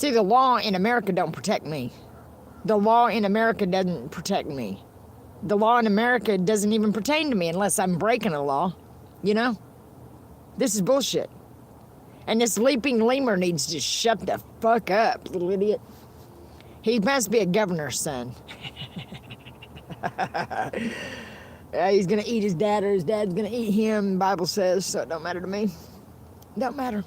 See, the law in America don't protect me. The law in America doesn't protect me. The law in America doesn't even pertain to me unless I'm breaking a law, you know? This is bullshit. And this leaping lemur needs to shut the fuck up, little idiot. He must be a governor's son. He's gonna eat his dad or his dad's gonna eat him, the Bible says, so it don't matter to me. Don't matter.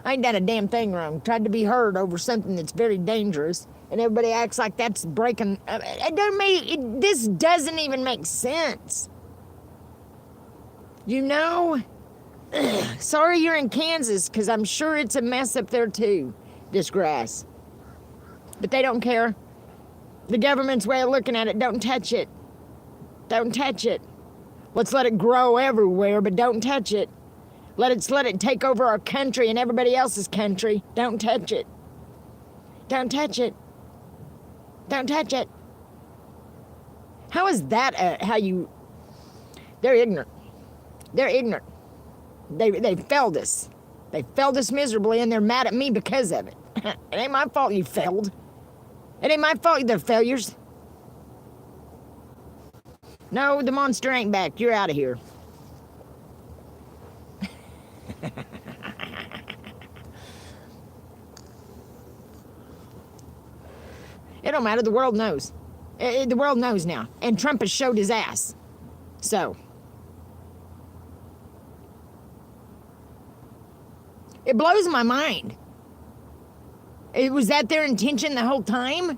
I ain't done a damn thing wrong. Tried to be heard over something that's very dangerous, and everybody acts like that's breaking. This doesn't even make sense. You know? Sorry you're in Kansas, because I'm sure it's a mess up there too, this grass. But they don't care. The government's way of looking at it, don't touch it. Don't touch it. Let's let it grow everywhere, but don't touch it. Let it take over our country and everybody else's country. Don't touch it. Don't touch it. Don't touch it. How is that how you... They're ignorant. They're ignorant. They failed us. They failed us miserably, and they're mad at me because of it. It ain't my fault you failed. It ain't my fault they're failures. No, the monster ain't back. You're out of here. It don't matter. The world knows. The world knows now. And Trump has showed his ass. So. It blows my mind. Was that their intention the whole time?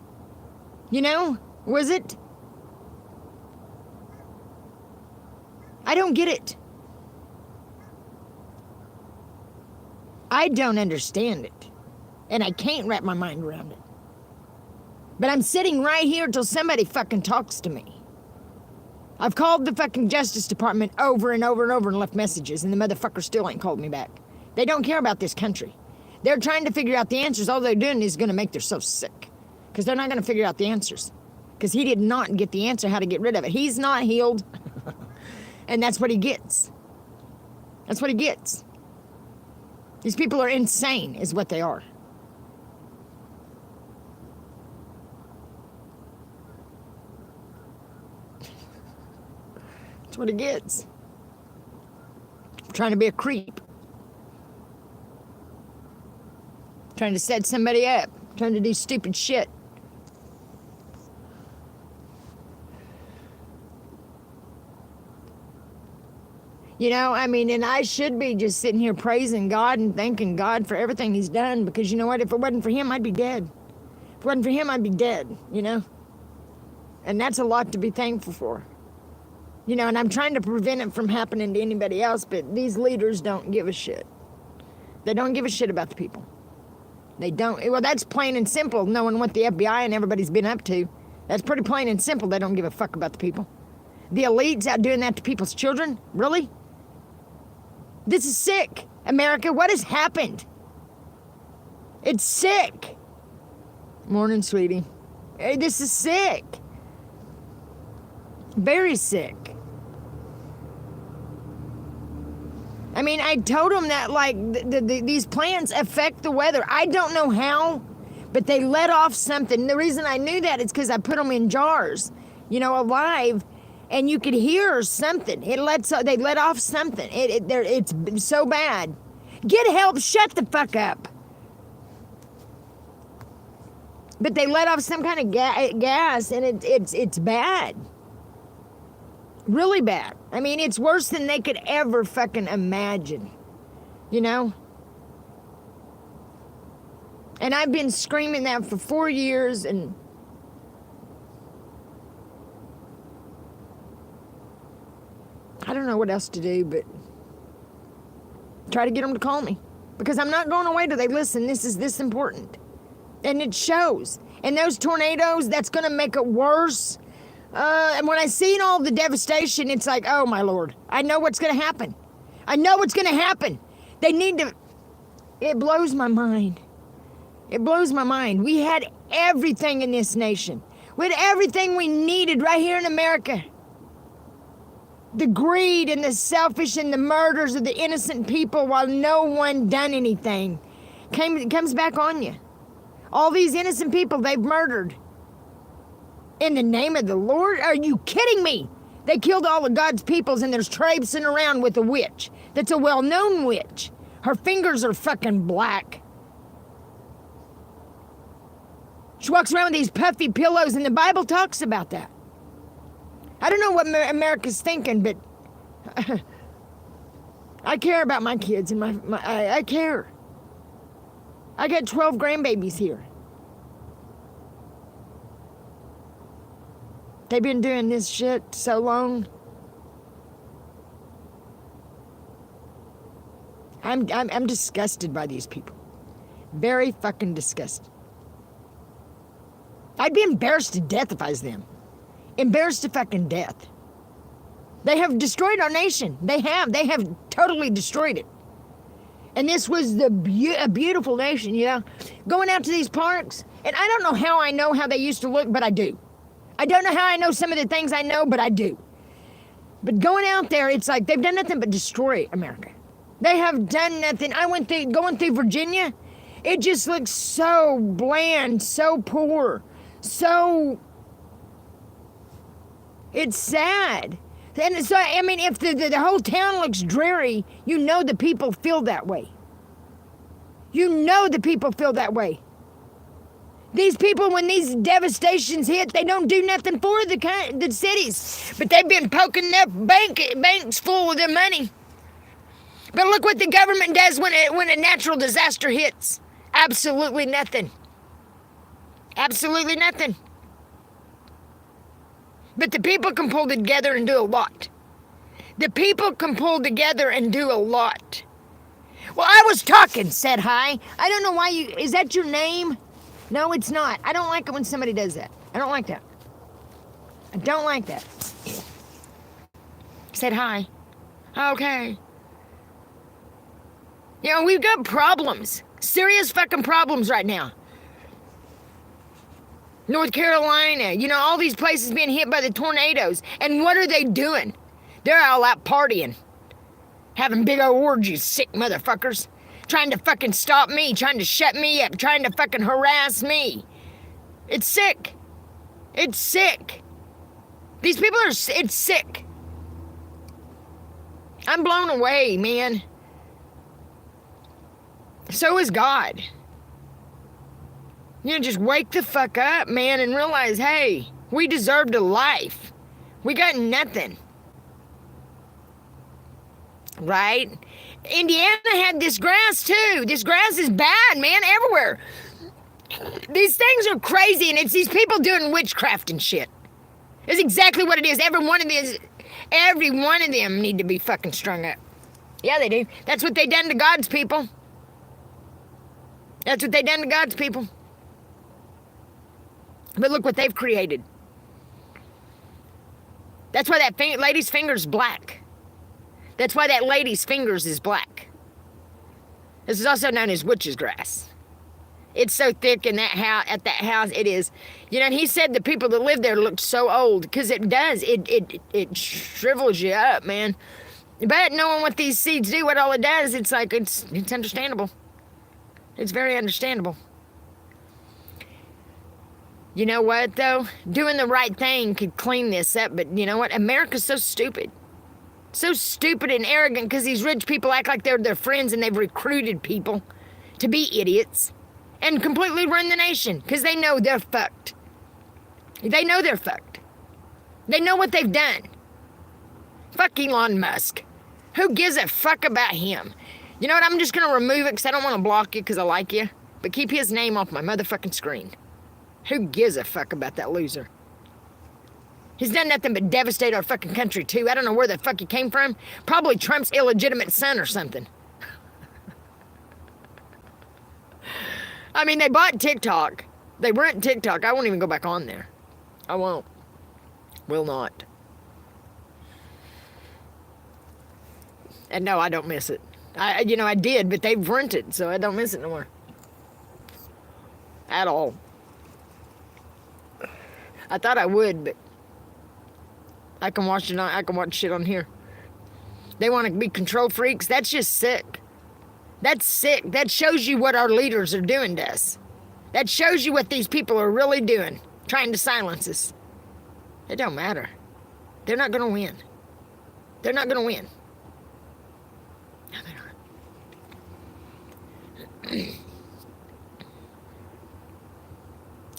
You know? Was it? I don't get it. I don't understand it. And I can't wrap my mind around it. But I'm sitting right here till somebody fucking talks to me. I've called the fucking Justice Department over and over and over and left messages, and the motherfucker still ain't called me back. They don't care about this country. They're trying to figure out the answers. All they're doing is going to make themselves sick. Because they're not going to figure out the answers. Because he did not get the answer how to get rid of it. He's not healed. And that's what he gets. That's what he gets. These people are insane, is what they are. That's what he gets. Trying to be a creep. Trying to set somebody up. Trying to do stupid shit. You know, I mean, and I should be just sitting here praising God and thanking God for everything he's done, because you know what? If it wasn't for him, I'd be dead. If it wasn't for him, I'd be dead, you know? And that's a lot to be thankful for. You know, and I'm trying to prevent it from happening to anybody else, but these leaders don't give a shit. They don't give a shit about the people. They don't. Well, that's plain and simple, knowing what the FBI and everybody's been up to. That's pretty plain and simple. They don't give a fuck about the people. The elites out doing that to people's children? Really? This is sick. America, what has happened? It's sick. Morning, sweetie. Hey, this is sick. Very sick. I mean, I told them that, like, these plants affect the weather. I don't know how, but they let off something. The reason I knew that is because I put them in jars, you know, alive, and you could hear something. They let off something. It's so bad. Get help. Shut the fuck up. But they let off some kind of gas, and it's bad. Really bad. I mean, it's worse than they could ever fucking imagine. You know? And I've been screaming that for 4 years, and I don't know what else to do, but try to get them to call me. Because I'm not going away till they listen. This is this important. And it shows. And those tornadoes, that's going to make it worse. And when I seen all the devastation, it's like, oh my Lord, I know what's going to happen. I know what's going to happen. They need to, it blows my mind. It blows my mind. We had everything in this nation. We had everything we needed right here in America. The greed and the selfish and the murders of the innocent people while no one done anything. comes back on you. All these innocent people they've murdered. In the name of the Lord? Are you kidding me? They killed all of God's peoples, and there's traipsing around with a witch. That's a well-known witch. Her fingers are fucking black. She walks around with these puffy pillows, and the Bible talks about that. I don't know what America's thinking, but I care about my kids, and I care. I got 12 grandbabies here. They've been doing this shit so long. I'm disgusted by these people. Very fucking disgusted. I'd be embarrassed to death if I was them. Embarrassed to fucking death. They have destroyed our nation. They have totally destroyed it. And this was a beautiful nation, you know. Going out to these parks, and I don't know how I know how they used to look, but I do. I don't know how I know some of the things I know, but I do. But going out there, it's like they've done nothing but destroy America. They have done nothing. Going through Virginia, it just looks so bland, so poor, so... It's sad. And so, I mean, if the whole town looks dreary, you know the people feel that way. You know the people feel that way. These people, when these devastations hit, they don't do nothing for the cities. But they've been poking their banks full of their money. But look what the government does when a natural disaster hits. Absolutely nothing. Absolutely nothing. But the people can pull together and do a lot. The people can pull together and do a lot. Well, I was talking, said hi. I don't know why you... Is that your name? No, it's not. I don't like it when somebody does that. I don't like that. I don't like that. Said hi. Okay. You know, we've got problems. Serious fucking problems right now. North Carolina, you know, all these places being hit by the tornadoes. And what are they doing? They're all out partying. Having big old orgies, sick motherfuckers. Trying to fucking stop me, trying to shut me up, trying to fucking harass me. It's sick. It's sick. These people are, it's sick. I'm blown away, man. So is God. You know, just wake the fuck up, man, and realize, hey, we deserved a life. We got nothing. Right? Indiana had this grass, too. This grass is bad, man, everywhere. These things are crazy, and it's these people doing witchcraft and shit. It's exactly what it is. Every one of them need to be fucking strung up. Yeah, they do. That's what they done to God's people. That's what they done to God's people. But look what they've created. That's why that lady's finger's black. That's why that lady's fingers is black. This is also known as witch's grass. It's so thick in that house, at that house, it is. You know, and he said the people that live there looked so old, because it does. It shrivels you up, man. But knowing what these seeds do, what all it does, it's like, it's understandable. It's very understandable. You know what, though? Doing the right thing could clean this up, but you know what? America's so stupid. So stupid and arrogant because these rich people act like they're their friends and they've recruited people to be idiots and completely run the nation because they know they're fucked. They know they're fucked. They know what they've done. Fuck Elon Musk. Who gives a fuck about him? You know what? I'm just going to remove it because I don't want to block you because I like you. But keep his name off my motherfucking screen. Who gives a fuck about that loser? He's done nothing but devastate our fucking country, too. I don't know where the fuck he came from. Probably Trump's illegitimate son or something. I mean, they bought TikTok. They rent TikTok. I won't even go back on there. I won't. Will not. And no, I don't miss it. I did, but they've rented, so I don't miss it no more. At all. I thought I would, but I can watch shit on here. They want to be control freaks. That's just sick. That's sick. That shows you what our leaders are doing to us. That shows you what these people are really doing, trying to silence us. It don't matter. They're not going to win. They're not going to win. No, they're not.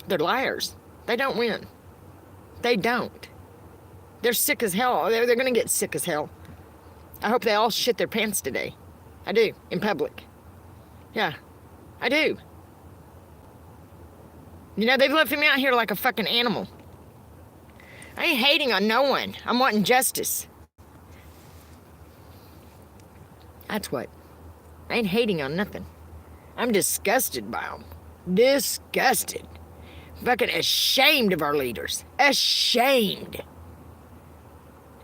They're liars. They don't win. They don't. They're sick as hell. They're going to get sick as hell. I hope they all shit their pants today. I do, in public. Yeah, I do. You know, they've left me out here like a fucking animal. I ain't hating on no one. I'm wanting justice. That's what. I ain't hating on nothing. I'm disgusted by them. Disgusted. Fucking ashamed of our leaders. Ashamed.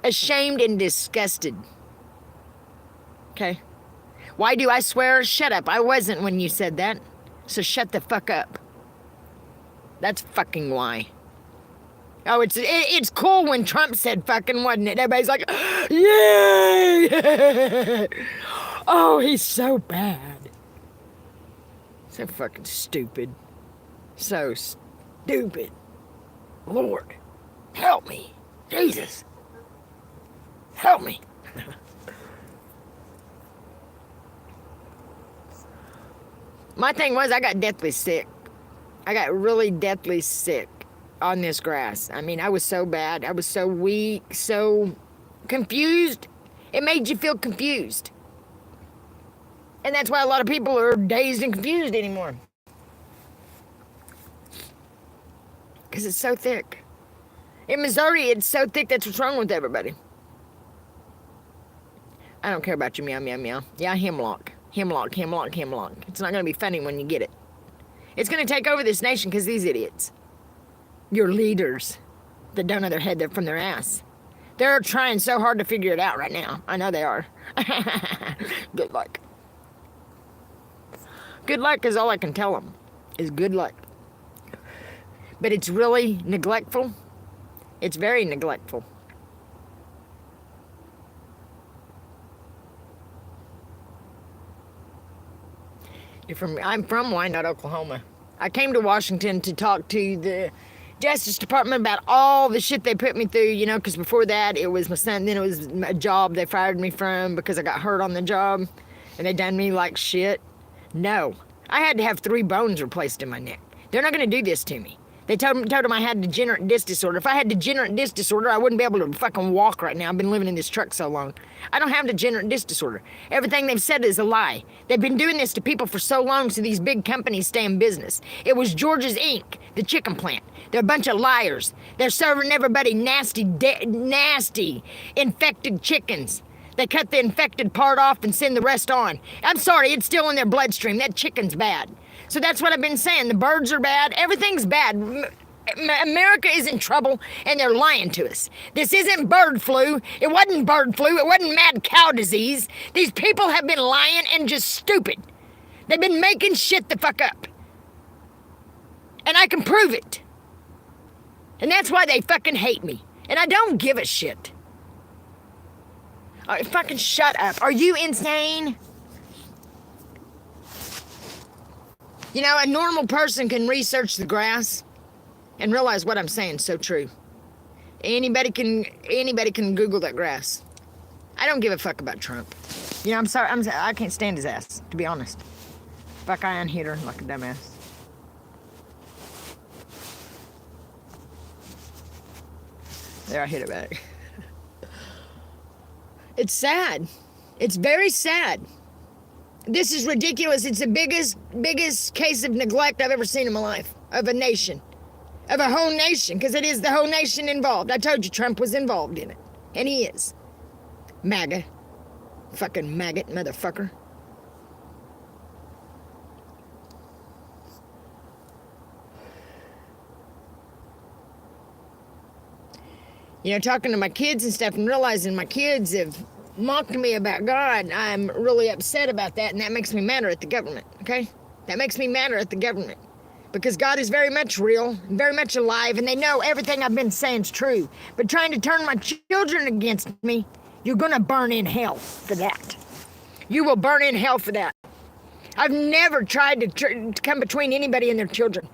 Ashamed and disgusted. Okay? Why do I swear? Shut up. I wasn't when you said that. So shut the fuck up. That's fucking why. Oh, it's cool when Trump said fucking, wasn't it? Everybody's like, yay! Oh, he's so bad. So fucking stupid. So stupid. Lord, help me. Jesus. Help me. My thing was, I got deathly sick. I got really deathly sick on this grass. I mean, I was so bad. I was so weak, so confused. It made you feel confused. And that's why a lot of people are dazed and confused anymore. Because it's so thick. In Missouri, it's so thick, that's what's wrong with everybody. I don't care about you, meow, meow, meow. Yeah, hemlock. Hemlock, hemlock, hemlock. It's not going to be funny when you get it. It's going to take over this nation because these idiots, your leaders that don't know their head from their ass, they're trying so hard to figure it out right now. I know they are. Good luck. Good luck is all I can tell them, is good luck. But it's really neglectful. It's very neglectful. I'm from Wyandotte, Oklahoma. I came to Washington to talk to the Justice Department about all the shit they put me through, you know, because before that it was my son, then it was a job they fired me from because I got hurt on the job and they done me like shit. No, I had to have 3 bones replaced in my neck. They're not going to do this to me. They told them I had degenerate disc disorder. If I had degenerate disc disorder, I wouldn't be able to fucking walk right now. I've been living in this truck so long. I don't have degenerate disc disorder. Everything they've said is a lie. They've been doing this to people for so long so these big companies stay in business. It was George's Inc., the chicken plant. They're a bunch of liars. They're serving everybody nasty, infected chickens. They cut the infected part off and send the rest on. I'm sorry, it's still in their bloodstream. That chicken's bad. So that's what I've been saying. The birds are bad. Everything's bad. America is in trouble, and they're lying to us. This isn't bird flu. It wasn't bird flu. It wasn't mad cow disease. These people have been lying and just stupid. They've been making shit the fuck up. And I can prove it. And that's why they fucking hate me. And I don't give a shit. Fucking shut up. Are you insane? You know, a normal person can research the grass and realize what I'm saying is so true. Anybody can Google that grass. I don't give a fuck about Trump. You know, I'm sorry, I can't stand his ass, to be honest. Fuck, I unhit her like a dumbass. There, I hit it back. It's sad. It's very sad. This is ridiculous. It's the biggest case of neglect I've ever seen in my life. Of a nation. Of a whole nation. Because it is the whole nation involved. I told you Trump was involved in it. And he is. MAGA. Fucking maggot motherfucker. You know, talking to my kids and stuff and realizing my kids have mocked me about God, I'm really upset about that, and that makes me madder at the government, okay? That makes me madder at the government. Because God is very much real, very much alive, and they know everything I've been saying is true. But trying to turn my children against me, you're gonna burn in hell for that. You will burn in hell for that. I've never tried to come between anybody and their children.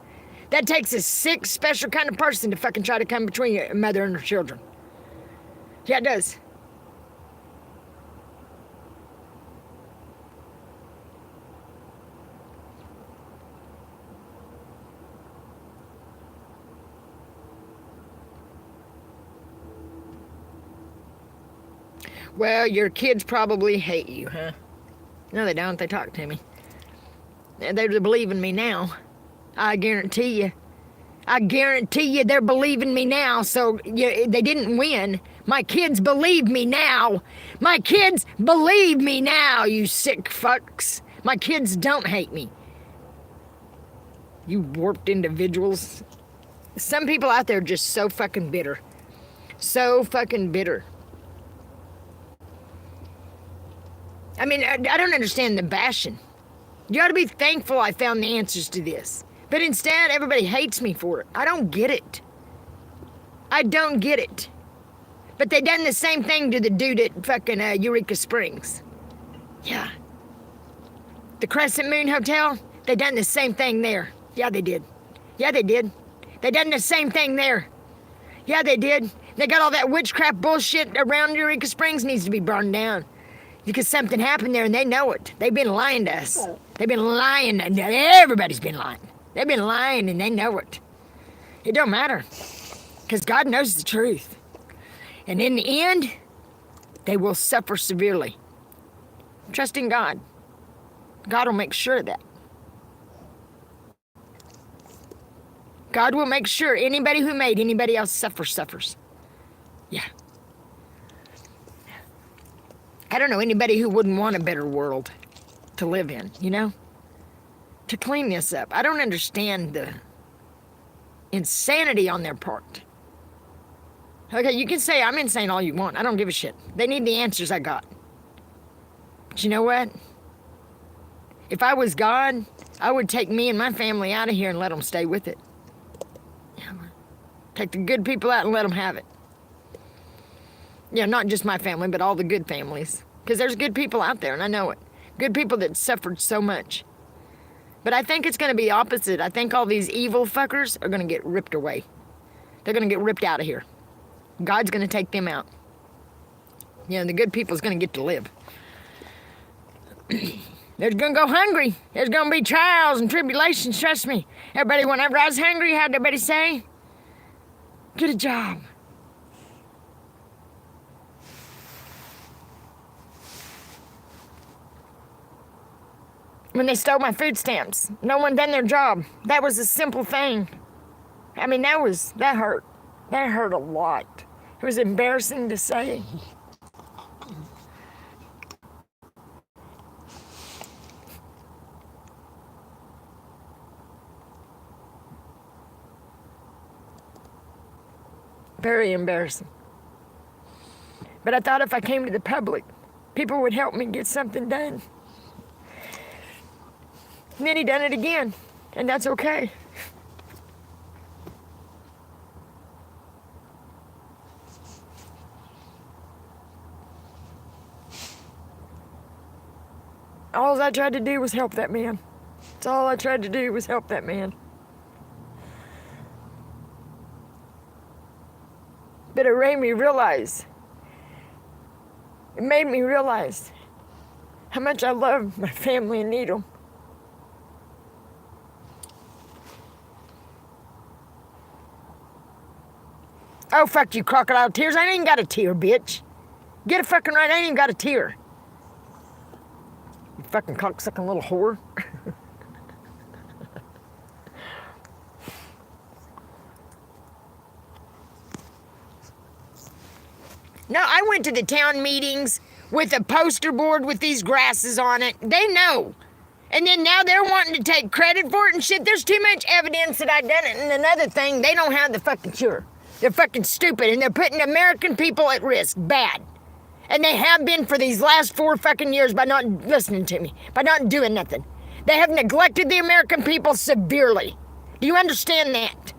That takes a sick, special kind of person to fucking try to come between a mother and her children. Yeah, it does. Well, your kids probably hate you, huh? No, they don't. They talk to me. They believe in me now. I guarantee you. I guarantee you they're believing me now, so yeah, they didn't win. My kids believe me now. My kids believe me now, you sick fucks. My kids don't hate me. You warped individuals. Some people out there are just so fucking bitter. So fucking bitter. I mean, I don't understand the bashing. You ought to be thankful I found the answers to this. But instead, everybody hates me for it. I don't get it. I don't get it. But they done the same thing to the dude at fucking Eureka Springs. Yeah. The Crescent Moon Hotel, they done the same thing there. Yeah, they did. Yeah, they did. They done the same thing there. Yeah, they did. They got all that witchcraft bullshit around Eureka Springs needs to be burned down. Because something happened there and they know it. They've been lying to us. They've been lying. Everybody's been lying. They've been lying and they know it. It don't matter. Because God knows the truth. And in the end, they will suffer severely. Trust in God. God will make sure of that. God will make sure anybody who made anybody else suffer, suffers. Yeah. I don't know anybody who wouldn't want a better world to live in, you know? To clean this up. I don't understand the insanity on their part. Okay, you can say I'm insane all you want. I don't give a shit. They need the answers I got. But you know what? If I was God, I would take me and my family out of here and let them stay with it. Take the good people out and let them have it. Yeah, not just my family, but all the good families. Because there's good people out there, and I know it. Good people that suffered so much. But I think it's going to be opposite. I think all these evil fuckers are going to get ripped away. They're going to get ripped out of here. God's going to take them out. You know, the good people's going to get to live. They're going to go hungry. There's going to be trials and tribulations, trust me. Everybody, whenever I was hungry, how'd everybody say? Get a job. When they stole my food stamps, no one done their job. That was a simple thing. I mean, that hurt. That hurt a lot. It was embarrassing to say. Very embarrassing. But I thought if I came to the public, people would help me get something done. And then he done it again, and that's okay. All I tried to do was help that man. That's all I tried to do was help that man. But it made me realize how much I love my family and need them. Oh, fuck you, crocodile tears. I ain't even got a tear, bitch. Get it fucking right, I ain't even got a tear. You fucking cocksucking little whore. No, I went to the town meetings with a poster board with these grasses on it. They know. And then now they're wanting to take credit for it and shit. There's too much evidence that I done it. And another thing, they don't have the fucking cure. They're fucking stupid, and they're putting American people at risk, bad. And they have been for these last 4 fucking years by not listening to me, by not doing nothing. They have neglected the American people severely. Do you understand that?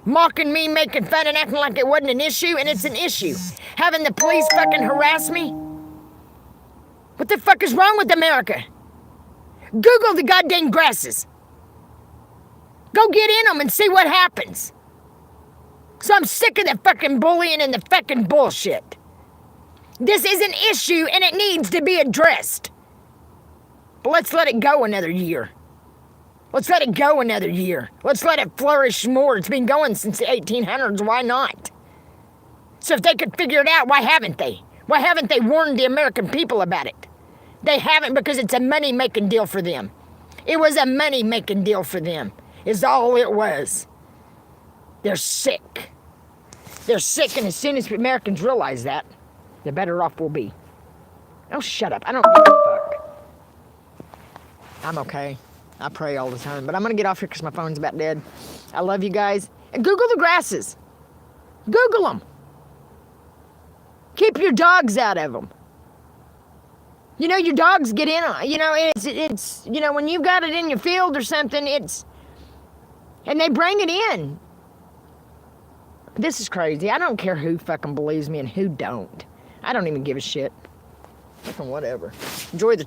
Mocking me, making fun, and acting like it wasn't an issue, and it's an issue. Having the police fucking harass me? What the fuck is wrong with America? Google the goddamn grasses. Go get in them and see what happens. So I'm sick of the fucking bullying and the fucking bullshit. This is an issue and it needs to be addressed. But let's let it go another year. Let's let it go another year. Let's let it flourish more. It's been going since the 1800s. Why not? So if they could figure it out, why haven't they? Why haven't they warned the American people about it? They haven't, because it's a money-making deal for them. It was a money-making deal for them, is all it was. They're sick. They're sick, and as soon as Americans realize that, the better off we'll be. Oh, shut up. I don't give a fuck. I'm okay. I pray all the time, but I'm going to get off here because my phone's about dead. I love you guys. And Google the grasses. Google them. Keep your dogs out of them. You know, your dogs get in on, you know, it's, you know, when you've got it in your field or something, and they bring it in. This is crazy. I don't care who fucking believes me and who don't. I don't even give a shit. Fucking whatever. Enjoy the